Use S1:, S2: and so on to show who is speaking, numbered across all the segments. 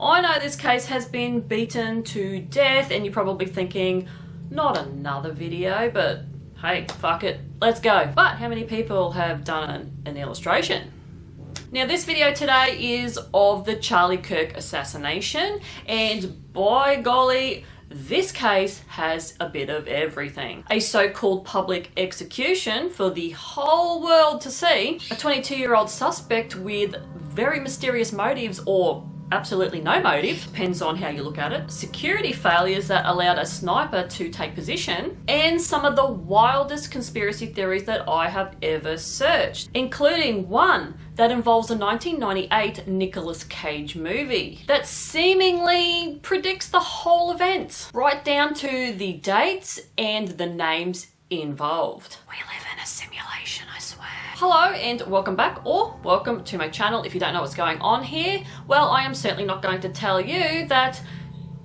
S1: I know this case has been beaten to death and you're probably thinking, not another video, but hey, fuck it, let's go. But how many people have done an illustration? Now this video today is of the Charlie KIRK assassination, and by golly, this case has a bit of everything. A so-called public execution for the whole world to see, a 22-year-old suspect with very mysterious motives or absolutely no motive, depends on how you look at it, security failures that allowed a sniper to take position, and some of the wildest conspiracy theories that I have ever searched, including one that involves a 1998 Nicolas Cage movie that seemingly predicts the whole event, right down to the dates and the names involved. We live in a simulation, I swear. Hello and welcome back, or welcome to my channel if you don't know what's going on here. Well, I am certainly not going to tell you that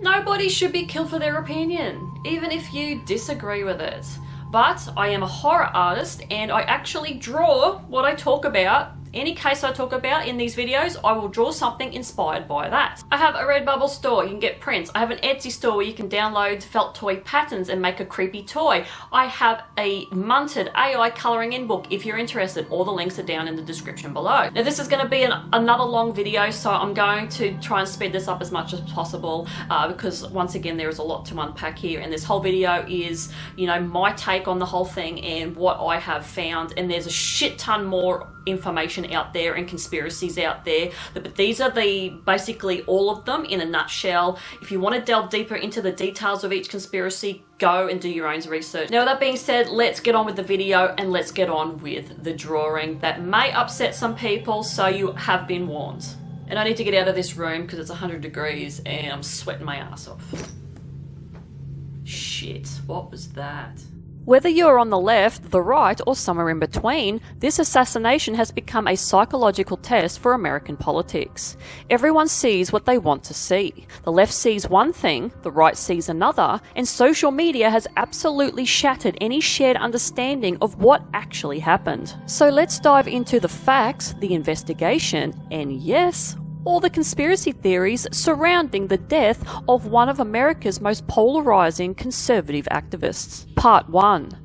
S1: nobody should be killed for their opinion, even if you disagree with it. But I am a horror artist and I actually draw what I talk about. Any case I talk about in these videos, I will draw something inspired by that. I have a Redbubble store, you can get prints. I have an Etsy store where you can download felt toy patterns and make a creepy toy. I have a munted AI colouring in book if you're interested. All the links are down in the description below. Now this is going to be another long video, so I'm going to try and speed this up as much as possible because once again there is a lot to unpack here, and this whole video is, you know, my take on the whole thing and what I have found, and there's a shit ton more information out there and conspiracies out there, but these are basically all of them in a nutshell. If you want to delve deeper into the details of each conspiracy, go and do your own research. Now with that being said, let's get on with the video and let's get on with the drawing that may upset some people, so you have been warned. And I need to get out of this room because it's 100 degrees and I'm sweating my ass off. Shit, what was that? Whether you're on the left, the right, or somewhere in between, this assassination has become a psychological test for American politics. Everyone sees what they want to see. The left sees one thing, the right sees another, and social media has absolutely shattered any shared understanding of what actually happened. So let's dive into the facts, the investigation, and yes, all the conspiracy theories surrounding the death of one of America's most polarizing conservative activists. Part 1.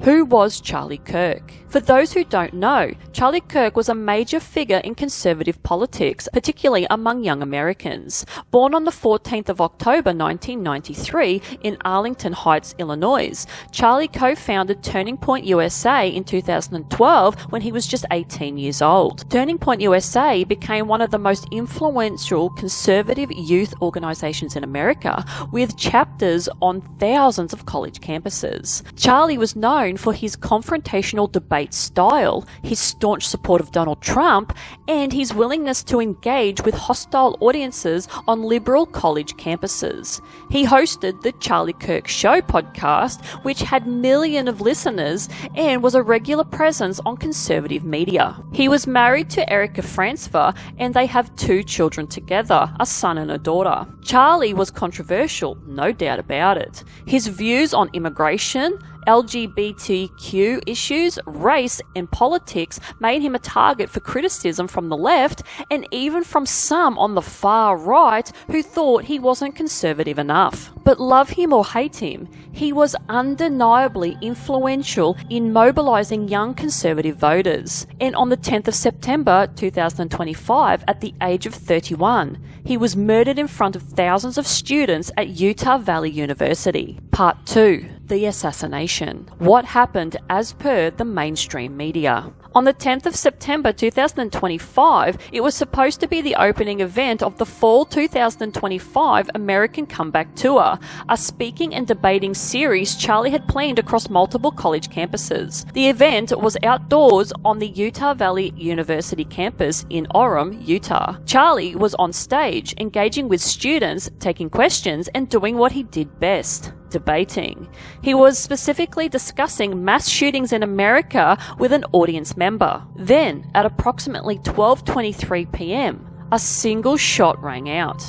S1: Who was Charlie KIRK? For those who don't know, Charlie KIRK was a major figure in conservative politics, particularly among young Americans. Born on the 14th of October 1993 in Arlington Heights, Illinois, Charlie co-founded Turning Point USA in 2012 when he was just 18 years old. Turning Point USA became one of the most influential conservative youth organizations in America, with chapters on thousands of college campuses. Charlie was known for his confrontational debate style, his staunch support of Donald Trump, and his willingness to engage with hostile audiences on liberal college campuses. He hosted the Charlie KIRK Show podcast, which had millions of listeners and was a regular presence on conservative media. He was married to Erica Frantzfer and they have 2 children together, a son and a daughter. Charlie was controversial, no doubt about it. His views on immigration, LGBTQ issues, race, and politics made him a target for criticism from the left and even from some on the far right who thought he wasn't conservative enough. But love him or hate him, he was undeniably influential in mobilizing young conservative voters. And on the 10th of September 2025, at the age of 31, he was murdered in front of thousands of students at Utah Valley University. Part 2. The assassination. What happened as per the mainstream media? On the 10th of September 2025, it was supposed to be the opening event of the Fall 2025 American Comeback Tour, a speaking and debating series Charlie had planned across multiple college campuses. The event was outdoors on the Utah Valley University campus in Orem, Utah. Charlie was on stage, engaging with students, taking questions, and doing what he did best: debating. He was specifically discussing mass shootings in America with an audience member. Then, at approximately 12:23 p.m., a single shot rang out.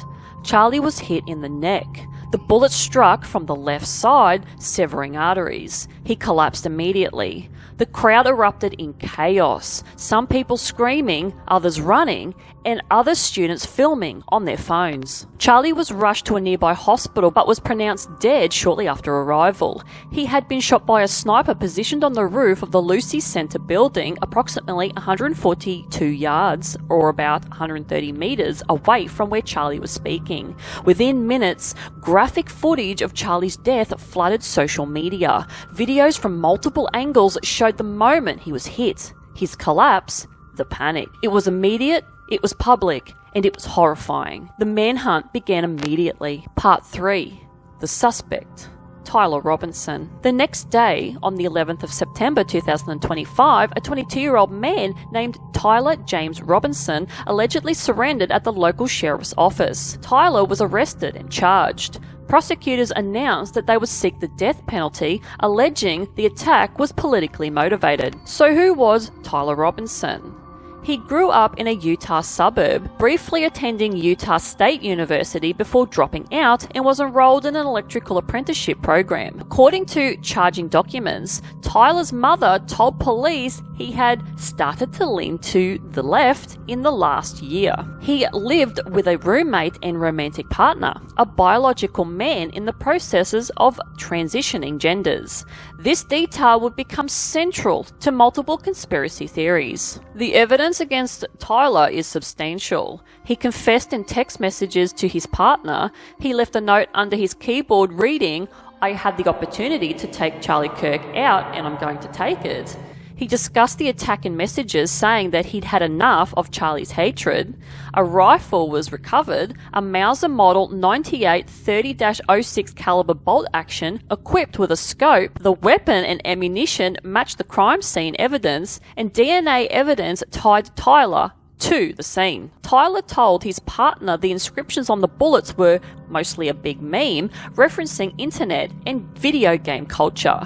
S1: Charlie was hit in the neck. The bullet struck from the left side, severing arteries. He collapsed immediately. The crowd erupted in chaos, some people screaming, others running, and other students filming on their phones. Charlie was rushed to a nearby hospital but was pronounced dead shortly after arrival. He had been shot by a sniper positioned on the roof of the Lucy Center building approximately 142 yards, or about 130 meters, away from where Charlie was speaking. Within minutes, graphic footage of Charlie's death flooded social media. Videos from multiple angles showed the moment he was hit, his collapse, the panic. It was immediate, it was public, and it was horrifying. The manhunt began immediately. Part 3. The suspect. Tyler Robinson. The next day, on the 11th of September 2025, a 22-year-old man named Tyler James Robinson allegedly surrendered at the local sheriff's office. Tyler was arrested and charged. Prosecutors announced that they would seek the death penalty, alleging the attack was politically motivated. So who was Tyler Robinson? He grew up in a Utah suburb, briefly attending Utah State University before dropping out and was enrolled in an electrical apprenticeship program. According to charging documents, Tyler's mother told police he had started to lean to the left in the last year. He lived with a roommate and romantic partner, a biological man in the processes of transitioning genders. This detail would become central to multiple conspiracy theories. The evidence against Tyler is substantial. He confessed in text messages to his partner. He left a note under his keyboard reading, "I had the opportunity to take Charlie Kirk out and I'm going to take it." He discussed the attack in messages, saying that he'd had enough of Charlie's hatred. A rifle was recovered, a Mauser Model 98 30-06 caliber bolt action equipped with a scope. The weapon and ammunition matched the crime scene evidence, and DNA evidence tied Tyler to the scene. Tyler told his partner the inscriptions on the bullets were mostly a big meme, referencing internet and video game culture.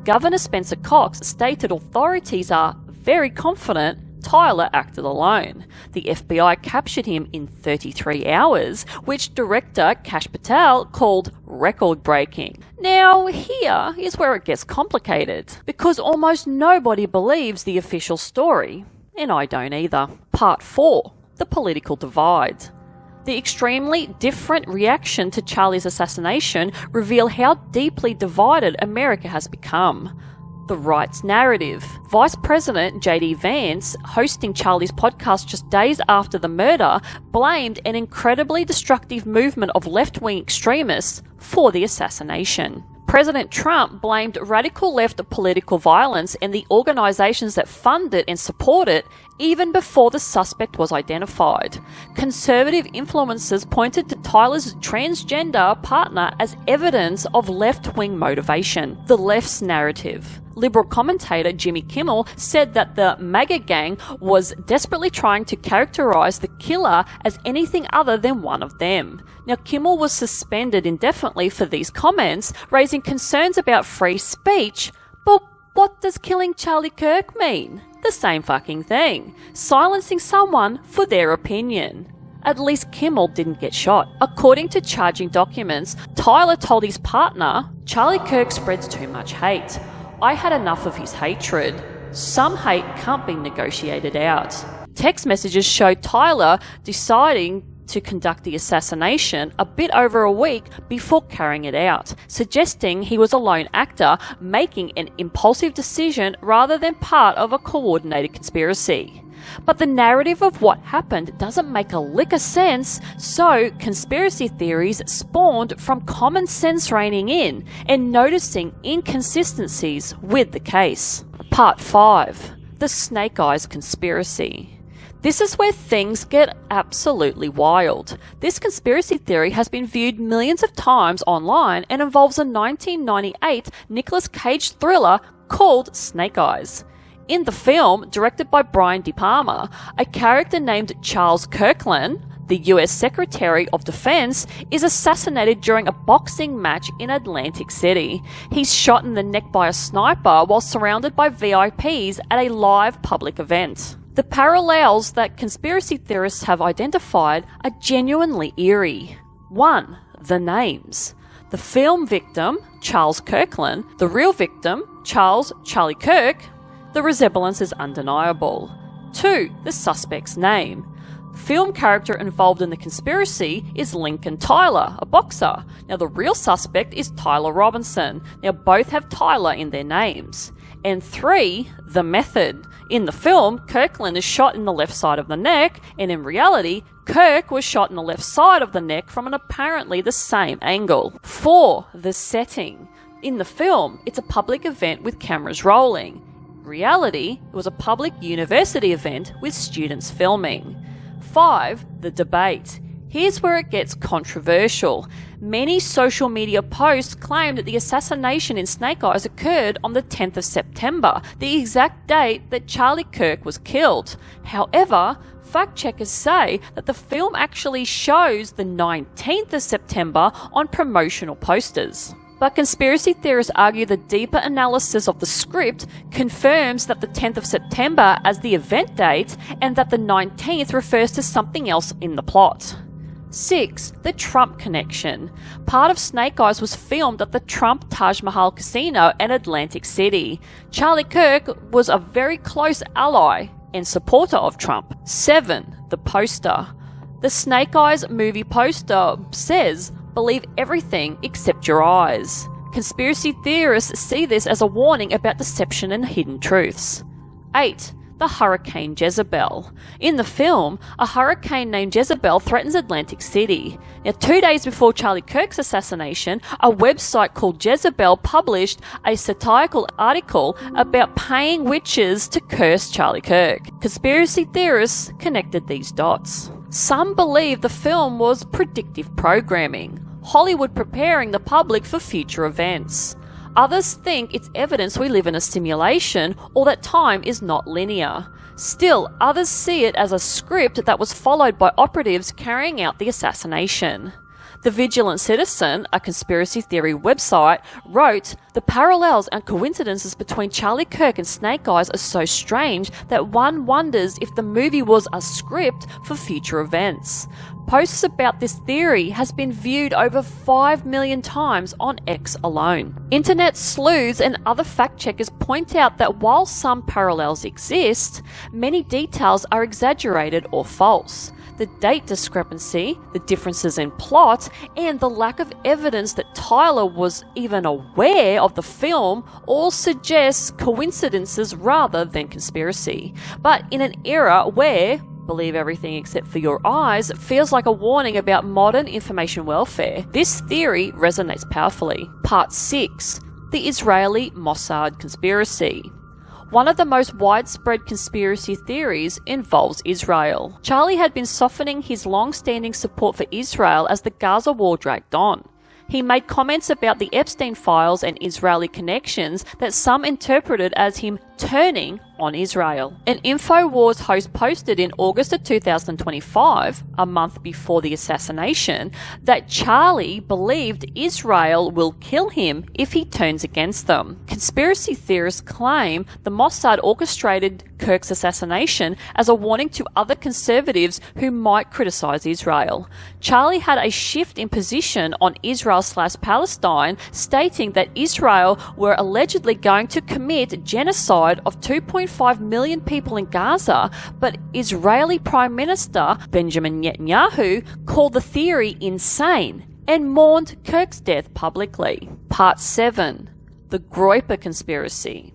S1: Governor Spencer Cox stated authorities are very confident Tyler acted alone. The FBI captured him in 33 hours, which director Kash Patel called record-breaking. Now, here is where it gets complicated, because almost nobody believes the official story, and I don't either. Part 4. The political divide. The extremely different reaction to Charlie's assassination reveal how deeply divided America has become. The right's narrative. Vice President J.D. Vance, hosting Charlie's podcast just days after the murder, blamed an incredibly destructive movement of left-wing extremists for the assassination. President Trump blamed radical left political violence and the organizations that fund it and support it even before the suspect was identified. Conservative influencers pointed to Tyler's transgender partner as evidence of left-wing motivation. The left's narrative. Liberal commentator Jimmy Kimmel said that the MAGA gang was desperately trying to characterize the killer as anything other than one of them. Now, Kimmel was suspended indefinitely for these comments, raising concerns about free speech. But what does killing Charlie Kirk mean? The same fucking thing. Silencing someone for their opinion. At least Kimmel didn't get shot. According to charging documents, Tyler told his partner, "Charlie Kirk spreads too much hate. I had enough of his hatred. Some hate can't be negotiated out." Text messages showed Tyler deciding to conduct the assassination a bit over a week before carrying it out, suggesting he was a lone actor making an impulsive decision rather than part of a coordinated conspiracy. But the narrative of what happened doesn't make a lick of sense, so conspiracy theories spawned from common sense reining in and noticing inconsistencies with the case. Part 5. The Snake Eyes Conspiracy. This is where things get absolutely wild. This conspiracy theory has been viewed millions of times online and involves a 1998 Nicolas Cage thriller called Snake Eyes. In the film, directed by Brian De Palma, a character named Charles Kirkland, the US Secretary of Defense, is assassinated during a boxing match in Atlantic City. He's shot in the neck by a sniper while surrounded by VIPs at a live public event. The parallels that conspiracy theorists have identified are genuinely eerie. 1. The names. The film victim, Charles Kirkland, the real victim, Charlie Kirk. The resemblance is undeniable. 2. The suspect's name. Film character involved in the conspiracy is Lincoln Tyler, a boxer. Now the real suspect is Tyler Robinson. Now both have Tyler in their names. And 3, the method. In the film, Kirkland is shot in the left side of the neck, and in reality, Kirk was shot in the left side of the neck from an apparently the same angle. 4, the setting. In the film, it's a public event with cameras rolling. In reality, it was a public university event with students filming. 5, the debate. Here's where it gets controversial. Many social media posts claim that the assassination in Snake Eyes occurred on the 10th of September, the exact date that Charlie Kirk was killed. However, fact checkers say that the film actually shows the 19th of September on promotional posters. But conspiracy theorists argue the deeper analysis of the script confirms that the 10th of September as the event date and that the 19th refers to something else in the plot. 6. The Trump connection. Part of Snake Eyes was filmed at the Trump Taj Mahal Casino in Atlantic City. Charlie Kirk was a very close ally and supporter of Trump. 7. The poster. The Snake Eyes movie poster says, "Believe everything except your eyes." Conspiracy theorists see this as a warning about deception and hidden truths. 8. The Hurricane Jezebel. In the film, a hurricane named Jezebel threatens Atlantic City. Now, 2 days before Charlie Kirk's assassination, a website called Jezebel published a satirical article about paying witches to curse Charlie Kirk. Conspiracy theorists connected these dots. Some believe the film was predictive programming, Hollywood preparing the public for future events. Others think it's evidence we live in a simulation or that time is not linear. Still, others see it as a script that was followed by operatives carrying out the assassination. The Vigilant Citizen, a conspiracy theory website, wrote, "The parallels and coincidences between Charlie Kirk and Snake Eyes are so strange that one wonders if the movie was a script for future events." Posts about this theory has been viewed over 5 million times on X alone. Internet sleuths and other fact-checkers point out that while some parallels exist, many details are exaggerated or false. The date discrepancy, the differences in plot, and the lack of evidence that Tyler was even aware of the film all suggests coincidences rather than conspiracy. But in an era where believe everything except for your eyes feels like a warning about modern information welfare, this theory resonates powerfully. Part 6. The Israeli Mossad Conspiracy. One of the most widespread conspiracy theories involves Israel. Charlie had been softening his long-standing support for Israel as the Gaza war dragged on. He made comments about the Epstein files and Israeli connections that some interpreted as him turning on Israel. An InfoWars host posted in August of 2025, a month before the assassination, that Charlie believed Israel will kill him if he turns against them. Conspiracy theorists claim the Mossad orchestrated Kirk's assassination as a warning to other conservatives who might criticize Israel. Charlie had a shift in position on Israel/Palestine, stating that Israel were allegedly going to commit genocide of 2.5 million people in Gaza, but Israeli Prime Minister Benjamin Netanyahu called the theory insane and mourned Kirk's death publicly. Part 7. The Groyper Conspiracy.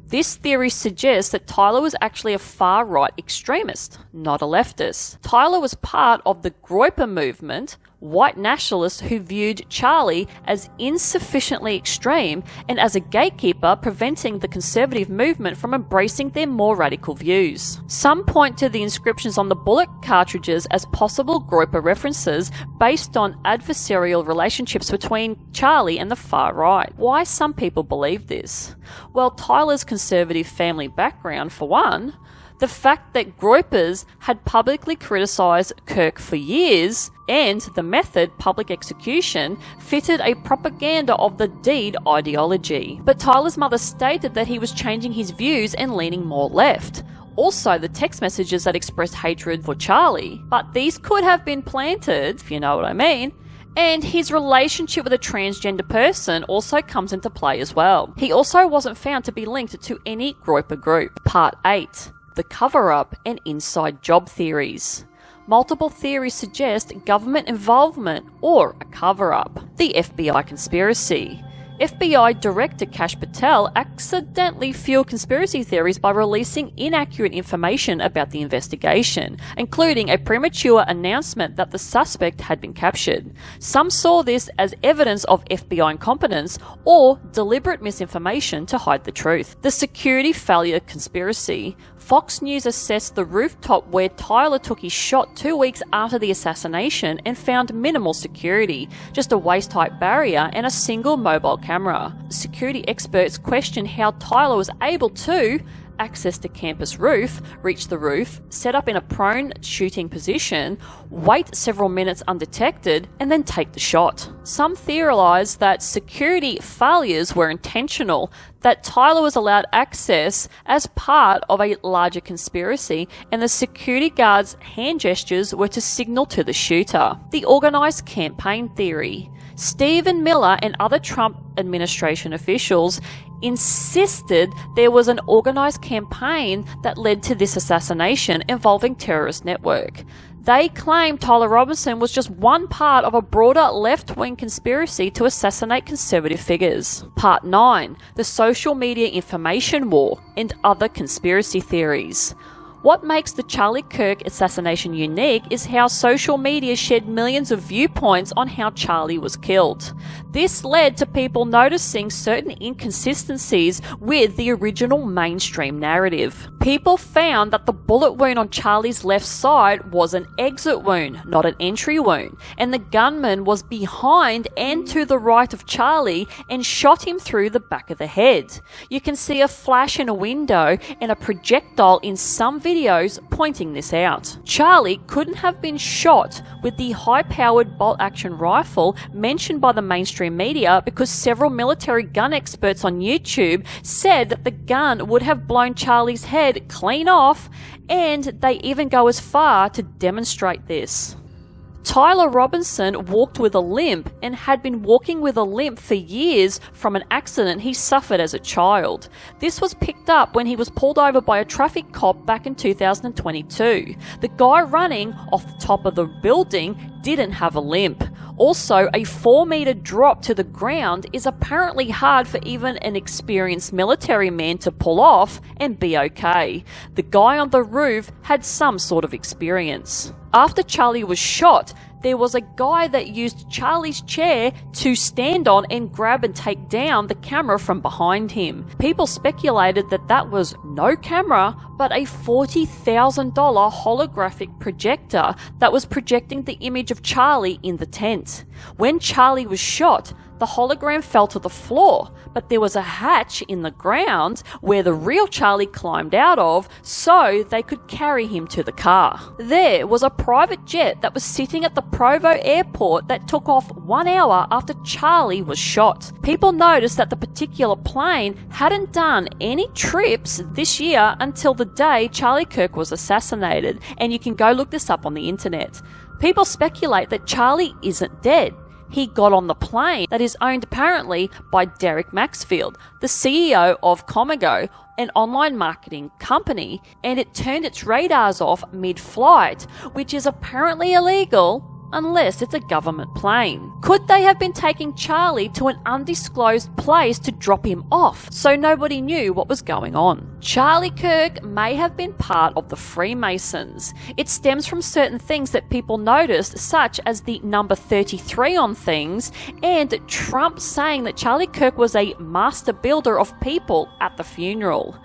S1: This theory suggests that Tyler was actually a far-right extremist, not a leftist. Tyler was part of the Groyper movement, white nationalists who viewed Charlie as insufficiently extreme and as a gatekeeper preventing the conservative movement from embracing their more radical views. Some point to the inscriptions on the bullet cartridges as possible Groyper references based on adversarial relationships between Charlie and the far right. Why some people believe this? Well, Tyler's conservative family background, for one, the fact that Groypers had publicly criticised Kirk for years, and the method, public execution, fitted a propaganda of the deed ideology. But Tyler's mother stated that he was changing his views and leaning more left. Also, the text messages that expressed hatred for Charlie. But these could have been planted, if you know what I mean. And his relationship with a transgender person also comes into play as well. He also wasn't found to be linked to any Groyper group. Part 8. The cover-up and inside job theories. Multiple theories suggest government involvement or a cover-up. The FBI conspiracy. FBI Director Kash Patel accidentally fueled conspiracy theories by releasing inaccurate information about the investigation, including a premature announcement that the suspect had been captured. Some saw this as evidence of FBI incompetence or deliberate misinformation to hide the truth. The security failure conspiracy. Fox News assessed the rooftop where Tyler took his shot 2 weeks after the assassination and found minimal security, just a waist-height barrier and a single mobile camera. Security experts questioned how Tyler was able to access the campus roof, reach the roof, set up in a prone shooting position, wait several minutes undetected, and then take the shot. Some theorized that security failures were intentional, that Tyler was allowed access as part of a larger conspiracy, and the security guards' hand gestures were to signal to the shooter. The organized campaign theory. Stephen Miller and other Trump administration officials insisted there was an organized campaign that led to this assassination involving terrorist network. They claimed Tyler Robinson was just one part of a broader left-wing conspiracy to assassinate conservative figures. Part 9. The social media information war and other conspiracy theories. What makes the Charlie Kirk assassination unique is how social media shared millions of viewpoints on how Charlie was killed. This led to people noticing certain inconsistencies with the original mainstream narrative. People found that the bullet wound on Charlie's left side was an exit wound, not an entry wound, and the gunman was behind and to the right of Charlie and shot him through the back of the head. You can see a flash in a window and a projectile in some videos pointing this out. Charlie couldn't have been shot with the high-powered bolt-action rifle mentioned by the mainstream media because several military gun experts on YouTube said that the gun would have blown Charlie's head clean off, and they even go as far to demonstrate this. Tyler Robinson walked with a limp and had been walking with a limp for years from an accident he suffered as a child. This was picked up when he was pulled over by a traffic cop back in 2022. The guy running off the top of the building didn't have a limp. Also, a 4-meter drop to the ground is apparently hard for even an experienced military man to pull off and be okay. The guy on the roof had some sort of experience. After Charlie was shot, there was a guy that used Charlie's chair to stand on and grab and take down the camera from behind him. People speculated that that was no camera, but a $40,000 holographic projector that was projecting the image of Charlie in the tent. When Charlie was shot, the hologram fell to the floor, but there was a hatch in the ground where the real Charlie climbed out of so they could carry him to the car. There was a private jet that was sitting at the Provo airport that took off 1 hour after Charlie was shot. People noticed that the particular plane hadn't done any trips this year until the day Charlie Kirk was assassinated, and you can go look this up on the internet. People speculate that Charlie isn't dead. He got on the plane that is owned apparently by Derek Maxfield, the CEO of Comigo, an online marketing company, and it turned its radars off mid-flight, which is apparently illegal unless it's a government plane. Could they have been taking Charlie to an undisclosed place to drop him off so nobody knew what was going on? Charlie Kirk may have been part of the Freemasons. It stems from certain things that people noticed, such as the number 33 on things, and Trump saying that Charlie Kirk was a master builder of people at the funeral.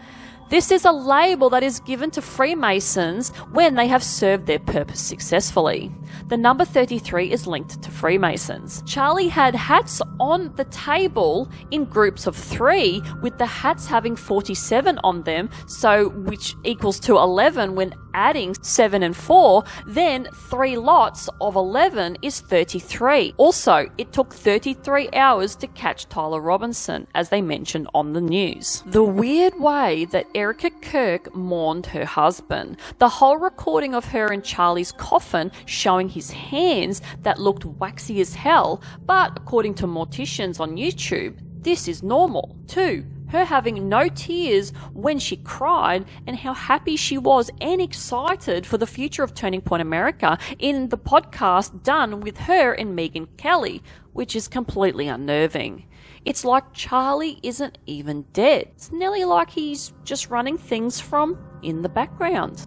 S1: This is a label that is given to Freemasons when they have served their purpose successfully. The number 33 is linked to Freemasons. Charlie had hats on the table in groups of 3, with the hats having 47 on them, so which equals to 11 when adding 7 and 4, then 3 lots of 11 is 33. Also, it took 33 hours to catch Tyler Robinson, as they mentioned on the news. The weird way that Erica Kirk mourned her husband. The whole recording of her in Charlie's coffin showing his hands that looked waxy as hell, but according to morticians on YouTube, this is normal. 2. her having no tears when she cried, and how happy she was and excited for the future of Turning Point America in the podcast done with her and Megyn Kelly, which is completely unnerving. It's like Charlie isn't even dead. It's nearly like he's just running things from in the background.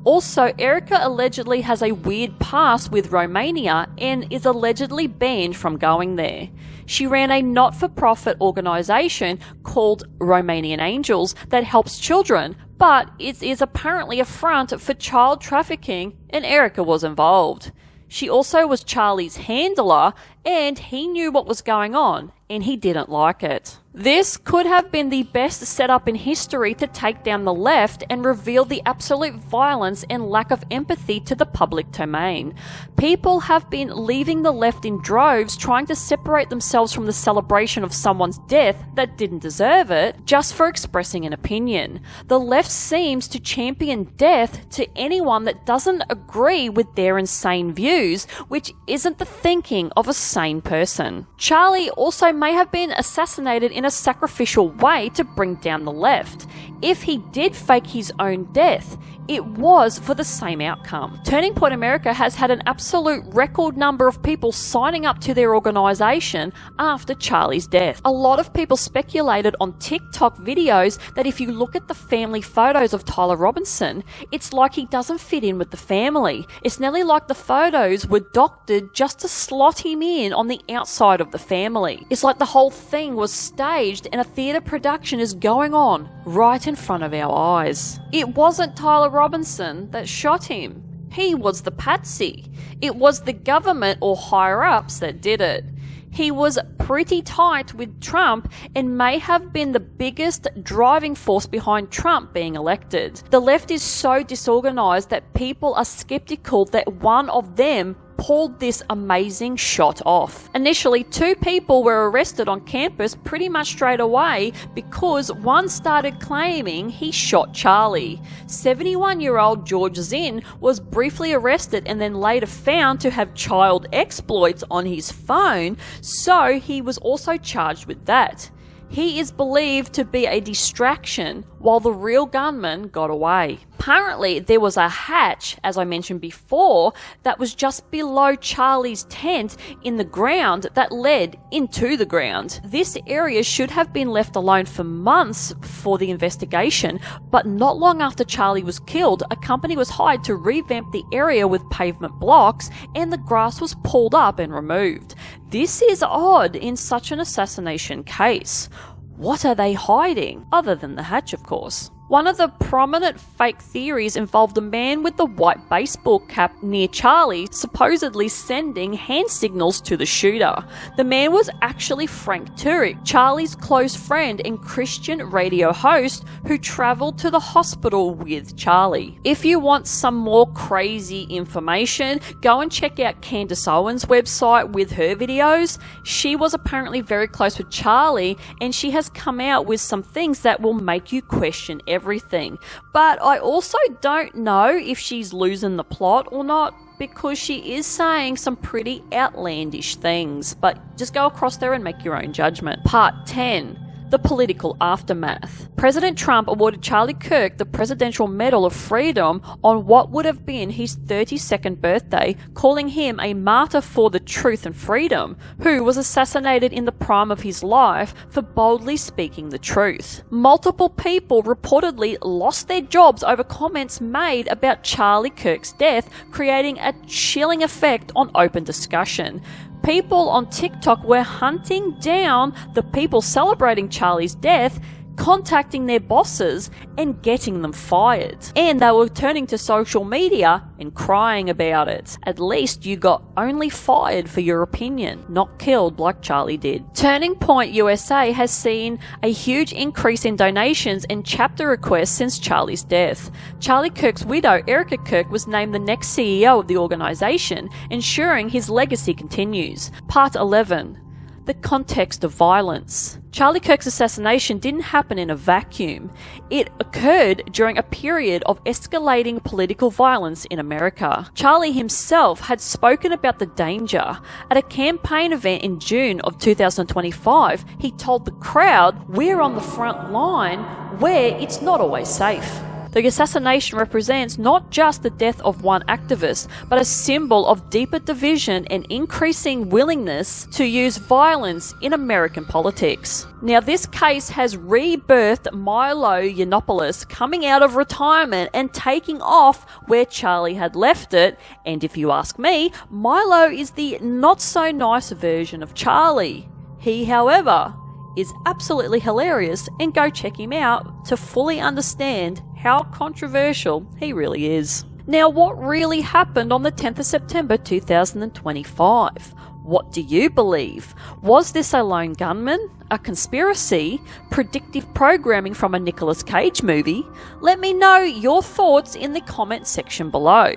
S1: Also, Erica allegedly has a weird past with Romania and is allegedly banned from going there. She ran a not-for-profit organisation called Romanian Angels that helps children, but it is apparently a front for child trafficking, and Erica was involved. She also was Charlie's handler, and he knew what was going on, and he didn't like it. This could have been the best setup in history to take down the left and reveal the absolute violence and lack of empathy to the public domain. People have been leaving the left in droves, trying to separate themselves from the celebration of someone's death that didn't deserve it, just for expressing an opinion. The left seems to champion death to anyone that doesn't agree with their insane views, which isn't the thinking of a sane person. Charlie also may have been assassinated in a sacrificial way to bring down the left. If he did fake his own death, it was for the same outcome. Turning Point America has had an absolute record number of people signing up to their organisation after Charlie's death. A lot of people speculated on TikTok videos that if you look at the family photos of Tyler Robinson, it's like he doesn't fit in with the family. It's nearly like the photos were doctored just to slot him in on the outside of the family. It's like the whole thing was staged and a theatre production is going on right in front of our eyes. It wasn't Tyler Robinson that shot him. He was the patsy. It was the government or higher-ups that did it. He was pretty tight with Trump and may have been the biggest driving force behind Trump being elected. The left is so disorganized that people are skeptical that one of them pulled this amazing shot off. Initially, 2 people were arrested on campus pretty much straight away because one started claiming he shot Charlie. 71-year-old George Zinn was briefly arrested and then later found to have child exploits on his phone, so he was also charged with that. He is believed to be a distraction while the real gunman got away. Apparently, there was a hatch, as I mentioned before, that was just below Charlie's tent in the ground that led into the ground. This area should have been left alone for months for the investigation, but not long after Charlie was killed, a company was hired to revamp the area with pavement blocks, and the grass was pulled up and removed. This is odd in such an assassination case. What are they hiding? Other than the hatch, of course. One of the prominent fake theories involved a man with the white baseball cap near Charlie supposedly sending hand signals to the shooter. The man was actually Frank Turek, Charlie's close friend and Christian radio host who travelled to the hospital with Charlie. If you want some more crazy information, go and check out Candace Owens' website with her videos. She was apparently very close with Charlie and she has come out with some things that will make you question everything. But I also don't know if she's losing the plot or not, because she is saying some pretty outlandish things. But just go across there and make your own judgment. Part 10. The political aftermath. President Trump awarded Charlie Kirk the Presidential Medal of Freedom on what would have been his 32nd birthday, calling him a martyr for the truth and freedom, who was assassinated in the prime of his life for boldly speaking the truth. Multiple people reportedly lost their jobs over comments made about Charlie Kirk's death, creating a chilling effect on open discussion. People on TikTok were hunting down the people celebrating Charlie's death, contacting their bosses and getting them fired. And they were turning to social media and crying about it. At least you got only fired for your opinion, not killed like Charlie did. Turning Point USA has seen a huge increase in donations and chapter requests since Charlie's death. Charlie Kirk's widow, Erica Kirk, was named the next CEO of the organization, ensuring his legacy continues. Part 11. the context of violence. Charlie Kirk's assassination didn't happen in a vacuum. It occurred during a period of escalating political violence in America. Charlie himself had spoken about the danger. At a campaign event in June of 2025, he told the crowd, "We're on the front line where it's not always safe." The assassination represents not just the death of one activist, but a symbol of deeper division and increasing willingness to use violence in American politics. Now, this case has rebirthed Milo Yiannopoulos coming out of retirement and taking off where Charlie had left it, and if you ask me, Milo is the not-so-nice version of Charlie. He, however, is absolutely hilarious, and go check him out to fully understand how controversial he really is. Now, what really happened on the 10th of September 2025? What do you believe? Was this a lone gunman? A conspiracy? Predictive programming from a Nicolas Cage movie? Let me know your thoughts in the comment section below.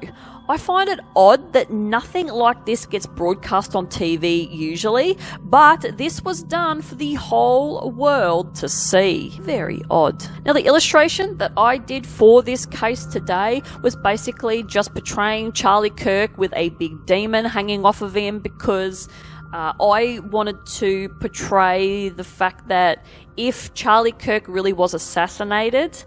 S1: I find it odd that nothing like this gets broadcast on TV usually, but this was done for the whole world to see. Very odd. Now, the illustration that I did for this case today was basically just portraying Charlie Kirk with a big demon hanging off of him because I wanted to portray the fact that if Charlie Kirk really was assassinated,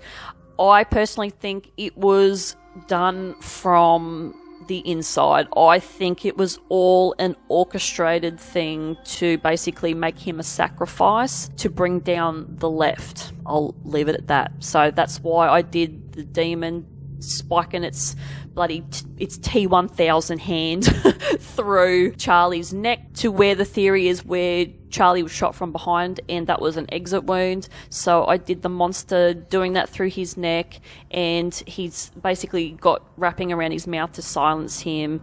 S1: I personally think it was done from the inside. I think it was all an orchestrated thing to basically make him a sacrifice to bring down the left. I'll leave it at that. So that's why I did the demon spiking its T-1000 hand through Charlie's neck to where the theory is where Charlie was shot from behind, and that was an exit wound. So I did the monster doing that through his neck, and he's basically got wrapping around his mouth to silence him.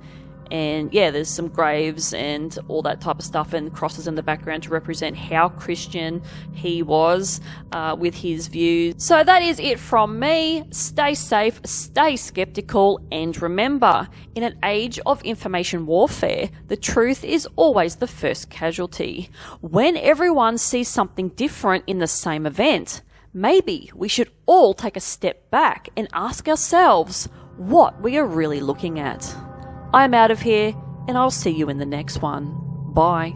S1: And yeah, there's some graves and all that type of stuff and crosses in the background to represent how Christian he was with his views. So that is it from me. Stay safe, stay skeptical, and remember, in an age of information warfare, the truth is always the first casualty. When everyone sees something different in the same event, maybe we should all take a step back and ask ourselves what we are really looking at. I'm out of here, and I'll see you in the next one. Bye.